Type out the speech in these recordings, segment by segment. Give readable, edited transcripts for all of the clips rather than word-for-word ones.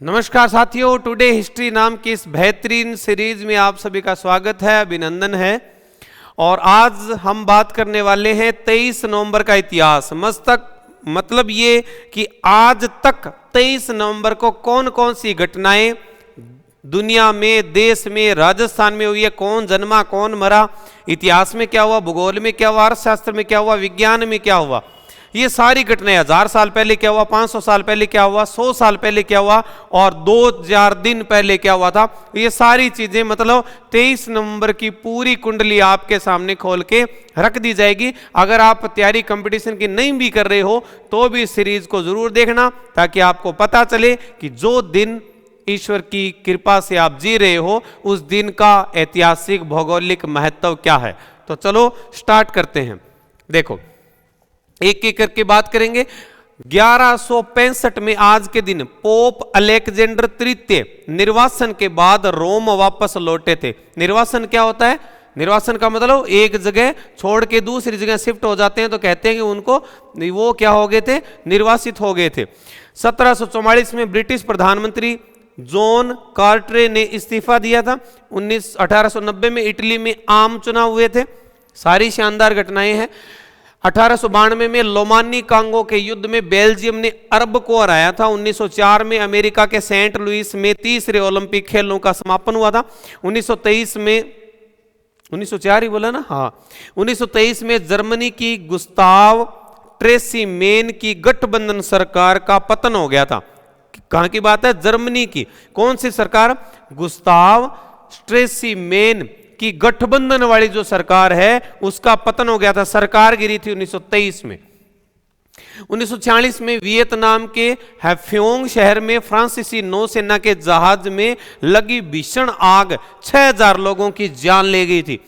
नमस्कार साथियों, today history नाम की इस बेहतरीन सीरीज में आप सभी का स्वागत है, अभिनंदन है। और आज हम बात करने वाले हैं 23 नवंबर का इतिहास। मतलब ये कि आज तक 23 नवंबर को कौन कौन सी घटनाएं दुनिया में, देश में, राजस्थान में हुई है, कौन जन्मा, कौन मरा, इतिहास में क्या हुआ, भूगोल में क्या हुआ, अर्थशास्त्र में क्या हुआ, विज्ञान में क्या हुआ, ये सारी घटनाएं 1000 साल पहले क्या हुआ, 500 साल पहले क्या हुआ, 100 साल पहले क्या हुआ और 2000 दिन पहले क्या हुआ था, ये सारी चीजें मतलब 23 नवंबर की पूरी कुंडली आपके सामने खोल के रख दी जाएगी। अगर आप तैयारी कंपटीशन की नहीं भी कर रहे हो तो भी इस सीरीज को जरूर देखना, ताकि आपको पता चले कि जो दिन ईश्वर की कृपा से आप जी रहे हो उस दिन का ऐतिहासिक भौगोलिक महत्व क्या है। तो चलो स्टार्ट करते हैं। देखो, एक एक करके बात करेंगे। 1165 में आज के दिन पोप अलेक्जेंडर तृतीय निर्वासन के बाद रोम वापस लौटे थे। निर्वासन क्या होता है? निर्वासन का मतलब एक जगह छोड़ के दूसरी जगह शिफ्ट हो जाते हैं, तो कहते हैं कि उनको वो क्या हो गए थे, निर्वासित हो गए थे। 1744 में ब्रिटिश प्रधानमंत्री जॉन कार्टरे ने इस्तीफा दिया था। 1890 में इटली में आम चुनाव हुए थे। सारी शानदार घटनाएं हैं। 1892 में लोमानी कांगो के युद्ध में बेल्जियम ने अरब को हराया था। 1904 में अमेरिका के सेंट लुइस में तीसरे ओलंपिक खेलों का समापन हुआ था। 1923 में 1904 ही बोला ना, हाँ, 1923 में जर्मनी की गुस्ताव ट्रेसीमेन की गठबंधन सरकार का पतन हो गया था। कहां की बात है? जर्मनी की। कौन सी सरकार? गुस्ताव ट्रेसीमेन कि गठबंधन वाली जो सरकार है उसका पतन हो गया था। सरकार गिरी थी 1923 में। 1946 में वियतनाम के हैफ्योंग शहर में फ्रांसीसी नौसेना के जहाज में लगी भीषण आग 6000 लोगों की जान ले गई थी।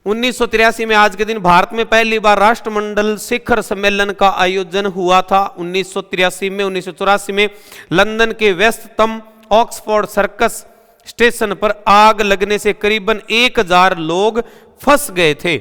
1983 में आज के दिन भारत में पहली बार राष्ट्रमंडल शिखर सम्मेलन का आयोजन हुआ था। 1983 में 1984 में लंदन के वेस्टतम ऑक्सफोर्ड सर्कस स्टेशन पर आग लगने से करीबन 1000 लोग फंस गए थे।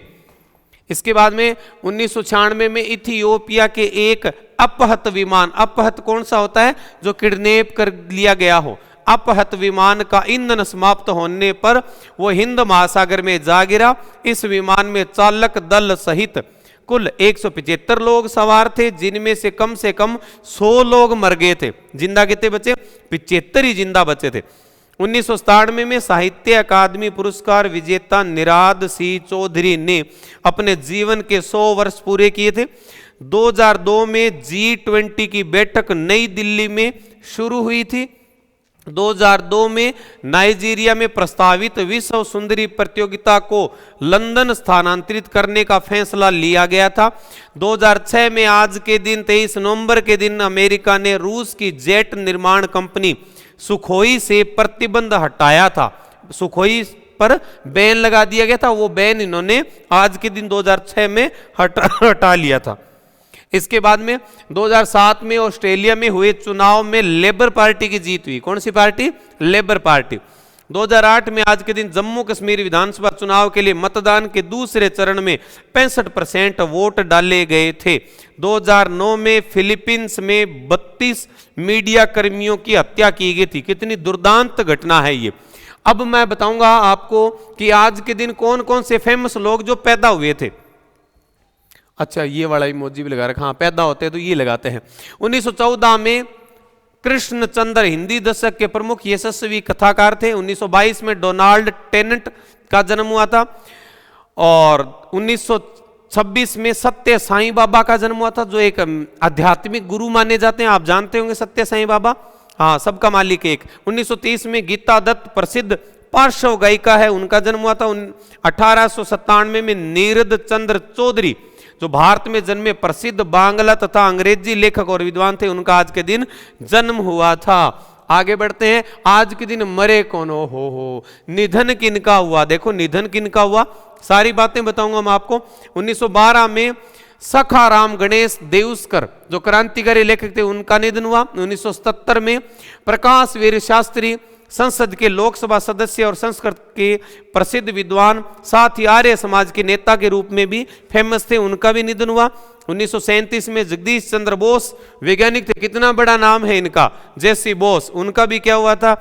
इसके बाद में 1996 में इथियोपिया के एक अपहृत विमान, अपहृत कौन सा होता है? जो किडनैप कर लिया गया हो। अपहृत विमान का ईंधन समाप्त होने पर वो हिंद महासागर में जा गिरा। इस विमान में चालक दल सहित कुल 175 लोग सवार थे, जिनमें से कम 100 लोग मर गए थे। जिंदा कितने बचे? 75 ही जिंदा बचे थे। 1997 में साहित्य अकादमी पुरस्कार विजेता निराद सिंह चौधरी ने अपने जीवन के 100 वर्ष पूरे किए थे। 2002 में G20 की बैठक नई दिल्ली में शुरू हुई थी। 2002 में नाइजीरिया में प्रस्तावित विश्व सुंदरी प्रतियोगिता को लंदन स्थानांतरित करने का फैसला लिया गया था। 2006 में आज के दिन 23 नवंबर के दिन अमेरिका ने रूस की जेट निर्माण कंपनी सुखोई से प्रतिबंध हटाया था। सुखोई पर बैन लगा दिया गया था, वो बैन इन्होंने आज के दिन 2006 में हटा लिया था। इसके बाद में 2007 में ऑस्ट्रेलिया में हुए चुनाव में लेबर पार्टी की जीत हुई। कौन सी पार्टी? Labour party. 2008 में आज के दिन जम्मू कश्मीर विधानसभा चुनाव के लिए मतदान के दूसरे चरण में 65% वोट डाले गए थे। 2009 में फिलीपींस में 32 मीडिया कर्मियों की हत्या की गई थी। कितनी दुर्दांत घटना है ये। अब मैं बताऊंगा आपको कि आज के दिन कौन कौन से फेमस लोग जो पैदा हुए थे। अच्छा, ये वाला इमोजी भी लगा रखा, हाँ, पैदा होते हैं तो ये लगाते हैं। 1914 में कृष्णचंद्र हिंदी दशक के प्रमुख यशस्वी कथाकार थे। 1922 में डोनाल्ड टेनेंट का जन्म हुआ था। और 1926 में सत्य साईं बाबा का जन्म हुआ था, जो एक आध्यात्मिक गुरु माने जाते हैं। आप जानते होंगे सत्य साईं बाबा, हाँ, सबका मालिक एक। 1930 में गीता दत्त प्रसिद्ध पार्श्व गायिका है, उनका जन्म हुआ था। 1897 में नीरद चंद्र चौधरी, जो भारत में जन्मे प्रसिद्ध बांग्ला तथा अंग्रेजी लेखक और विद्वान थे, उनका आज के दिन जन्म हुआ था। आगे बढ़ते हैं। आज के दिन मरे कौन? हो निधन किनका हुआ? देखो, निधन किनका हुआ, सारी बातें बताऊंगा मैं आपको। 1912 में सखाराम गणेश देउस्कर, जो क्रांतिकारी लेखक थे, उनका निधन हुआ। 1977 में प्रकाश वीर शास्त्री, संसद के लोकसभा सदस्य और संस्कृत के प्रसिद्ध विद्वान, साथ ही आर्य समाज के नेता के रूप में भी फेमस थे, उनका भी निधन हुआ। 1937 में जगदीश चंद्र बोस वैज्ञानिक थे, कितना बड़ा नाम है इनका, जेसी बोस, उनका भी क्या हुआ था,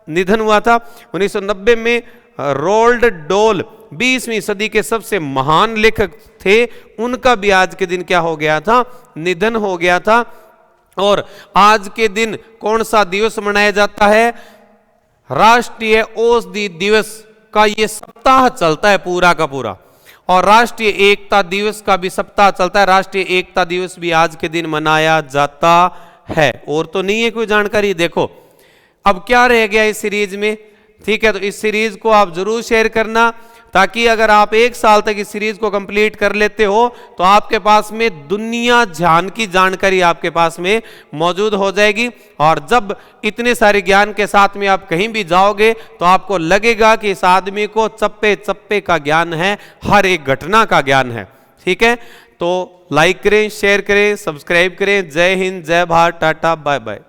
निधन हुआ था। 1990 में रोल्ड डोल 20वीं सदी के सबसे महान लेखक थे, उनका भी आज के दिन क्या हो गया था, निधन हो गया था। और आज के दिन कौन सा दिवस मनाया जाता है, राष्ट्रीय औषधि दिवस का ये सप्ताह चलता है पूरा का पूरा, और राष्ट्रीय एकता दिवस का भी सप्ताह चलता है। राष्ट्रीय एकता दिवस भी आज के दिन मनाया जाता है। और तो नहीं है कोई जानकारी, देखो अब क्या रह गया इस सीरीज में, ठीक है। तो इस सीरीज को आप जरूर शेयर करना, ताकि अगर आप 1 साल तक इस सीरीज को कंप्लीट कर लेते हो तो आपके पास में दुनिया जहान की जानकारी आपके पास में मौजूद हो जाएगी। और जब इतने सारे ज्ञान के साथ में आप कहीं भी जाओगे तो आपको लगेगा कि इस आदमी को चप्पे चप्पे का ज्ञान है, हर एक घटना का ज्ञान है, ठीक है। तो लाइक करें, शेयर करें, सब्सक्राइब करें। जय हिंद, जय भारत, टाटा, बाय बाय।